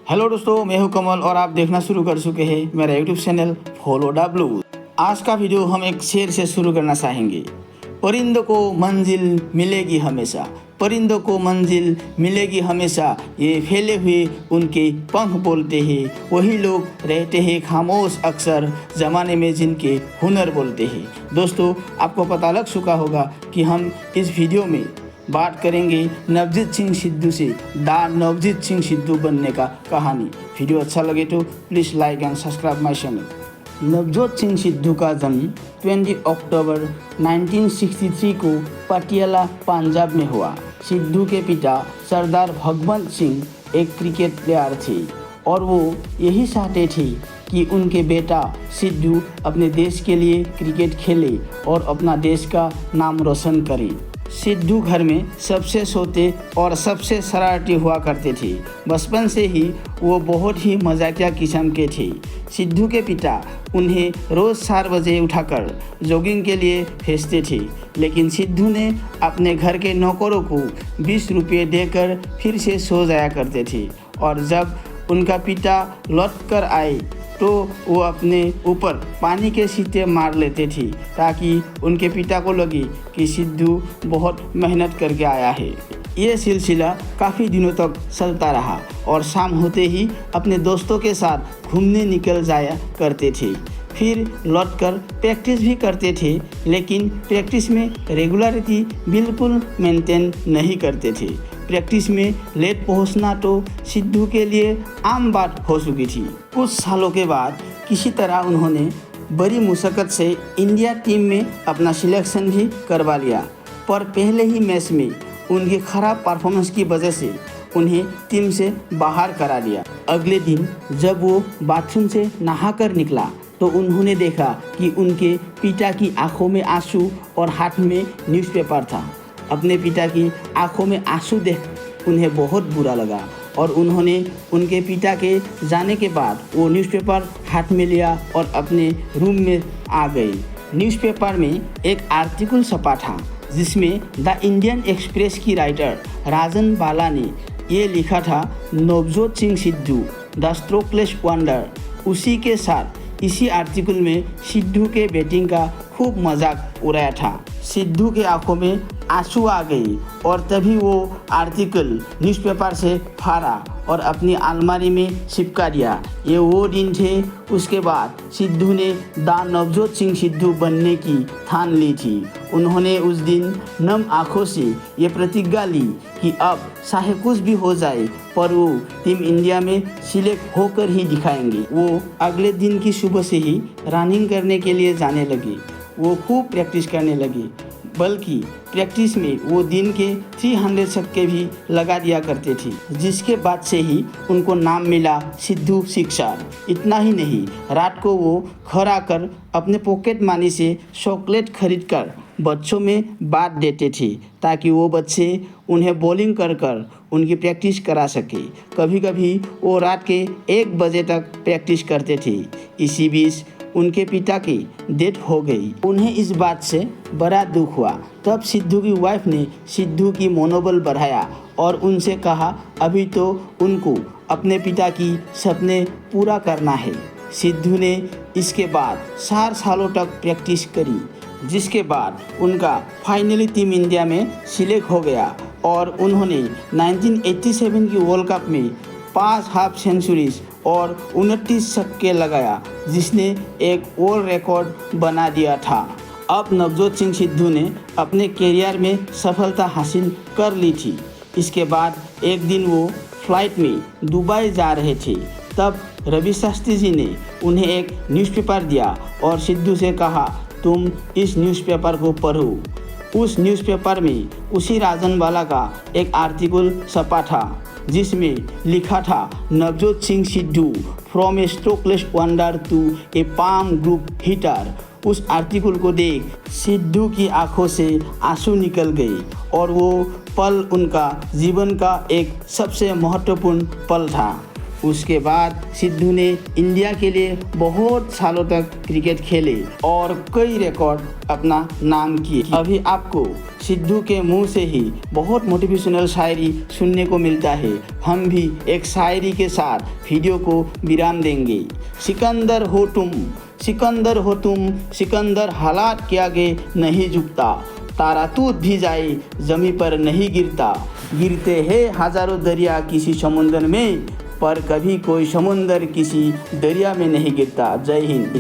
Hello दोस्तों, मैं हूं कमल और आप देखना शुरू कर चुके हैं मेरा YouTube channel follow the blues. आज का वीडियो हम एक शेर से शुरू करना चाहेंगे। परिंदों को मंजिल मिलेगी हमेशा, परिंदों को मंजिल मिलेगी हमेशा, ये फैले हुए उनके पंख बोलते हैं। वही लोग रहते हैं खामोश अक्सर, ज़माने में जिनके हुनर बोलते हैं। दोस्तों, आपको पता लग चुका होगा कि हम इस वीडियो में बात करेंगे नवजीत सिंह सिद्धू से द नवजीत सिंह सिद्धू बनने का कहानी। वीडियो अच्छा लगे तो please like and subscribe my channel. Navjot Singh Sidhu का जन्म 20 अक्टूबर 1963 को पटियाला, पंजाब में हुआ। सिद्धू के पिता सरदार भगवंत सिंह एक क्रिकेट प्लेयर थे और वो यही चाहते थे कि उनके बेटा सिद्धू अपने देश के लिए क्रिकेट खेले और अपना देश का नाम रोशन करे। सिद्धू घर में सबसे सोते और सबसे शरारती हुआ करते थे। बचपन से ही वो बहुत ही मजाकिया किस्म के थे। सिद्धू के पिता उन्हें रोज़ 4 बजे उठाकर जॉगिंग के लिए भेजते थे, लेकिन सिद्धू ने अपने घर के नौकरों को 20 रुपये देकर फिर से सो जाया करते थे। और जब उनका पिता लौट कर आए तो वो अपने ऊपर पानी के छींटे मार लेते थे ताकि उनके पिता को लगे कि सिद्धू बहुत मेहनत करके आया है। ये सिलसिला काफ़ी दिनों तक चलता रहा और शाम होते ही अपने दोस्तों के साथ घूमने निकल जाया करते थे। फिर लौटकर प्रैक्टिस भी करते थे, लेकिन प्रैक्टिस में रेगुलरिटी बिल्कुल मेंटेन नहीं करते थे। प्रैक्टिस में लेट पहुंचना तो सिद्धू के लिए आम बात हो चुकी थी। कुछ सालों के बाद किसी तरह उन्होंने बड़ी मुशक्क़त से इंडिया टीम में अपना सिलेक्शन भी करवा लिया, पर पहले ही मैच में उनकी खराब परफॉर्मेंस की वजह से उन्हें टीम से बाहर करा दिया। अगले दिन जब वो बाथरूम से नहाकर निकला तो उन्होंने देखा कि उनके पिता की आंखों में आंसू और हाथ में न्यूज़पेपर था। अपने पिता की आंखों में आंसू देख उन्हें बहुत बुरा लगा और उन्होंने उनके पिता के जाने के बाद वो न्यूज़पेपर हाथ में लिया और अपने रूम में आ गई। न्यूज़पेपर में एक आर्टिकल छपा था जिसमें द इंडियन एक्सप्रेस की राइटर राजन बाला ने ये लिखा था, Navjot Singh Sidhu the strokeless wonder. उसी के साथ इसी आर्टिकल में सिद्धू के बैटिंग का खूब मजाक उड़ाया था। सिद्धू के आंखों में आंसू आ गई और तभी वो आर्टिकल न्यूज़पेपर से फाड़ा और अपनी अलमारी में चिपका दिया। ये वो दिन थे। उसके बाद सिद्धू ने द नवजोत सिंह सिद्धू बनने की ठान ली थी। उन्होंने उस दिन नम आंखों से ये प्रतिज्ञा ली कि अब चाहे कुछ भी हो जाए पर वो टीम इंडिया में सिलेक्ट होकर ही दिखाएंगे। वो अगले दिन की सुबह से ही रनिंग करने के लिए जाने लगे। वो खूब प्रैक्टिस करने लगे, बल्कि प्रैक्टिस में वो दिन के 300 छक्के भी लगा दिया करते थे, जिसके बाद से ही उनको नाम मिला सिद्धू सिक्सर। इतना ही नहीं, रात को वो घर आकर अपने पॉकेट मनी से चॉकलेट खरीदकर बच्चों में बांट देते थे ताकि वो बच्चे उन्हें बॉलिंग कर कर उनकी प्रैक्टिस करा सके। कभी कभी वो रात के 1 बजे तक प्रैक्टिस करते थे। इसी बीच उनके पिता की डेथ हो गई। उन्हें इस बात से बड़ा दुख हुआ। तब सिद्धू की वाइफ ने सिद्धू की मनोबल बढ़ाया और उनसे कहा अभी तो उनको अपने पिता की सपने पूरा करना है। सिद्धू ने इसके बाद 4 सालों तक प्रैक्टिस करी, जिसके बाद उनका फाइनली टीम इंडिया में सिलेक्ट हो गया और उन्होंने 1987 की वर्ल्ड कप में 5 हाफ सेंचुरीज और 29 छक्के लगाया, जिसने एक वर्ल्ड रिकॉर्ड बना दिया था। अब नवजोत सिंह सिद्धू ने अपने करियर में सफलता हासिल कर ली थी। इसके बाद एक दिन वो फ्लाइट में दुबई जा रहे थे, तब रवि शास्त्री जी ने उन्हें एक न्यूज़पेपर दिया और सिद्धू से कहा, तुम इस न्यूज़पेपर को पढ़ो। उस न्यूज़पेपर में उसी राजनवाला का एक आर्टिकल छपा था जिसमें लिखा था, Navjot Singh Sidhu from a strokeless wonder to a palm grove hitter. उस आर्टिकल को देख सिद्धू की आंखों से आंसू निकल गए और वो पल उनका जीवन का एक सबसे महत्वपूर्ण पल था। उसके बाद सिद्धू ने इंडिया के लिए बहुत सालों तक क्रिकेट खेले और कई रिकॉर्ड अपना नाम किए। अभी आपको सिद्धू के मुंह से ही बहुत मोटिवेशनल शायरी सुनने को मिलता है। हम भी एक शायरी के साथ वीडियो को विराम देंगे। सिकंदर हो तुम, सिकंदर हो तुम, सिकंदर हालात के आगे नहीं झुकता, तारा टूट भी जाए जमी पर नहीं गिरता, गिरते हैं हजारों दरिया किसी समुंदर में, पर कभी कोई समुंदर किसी दरिया में नहीं गिरता। जय हिंद।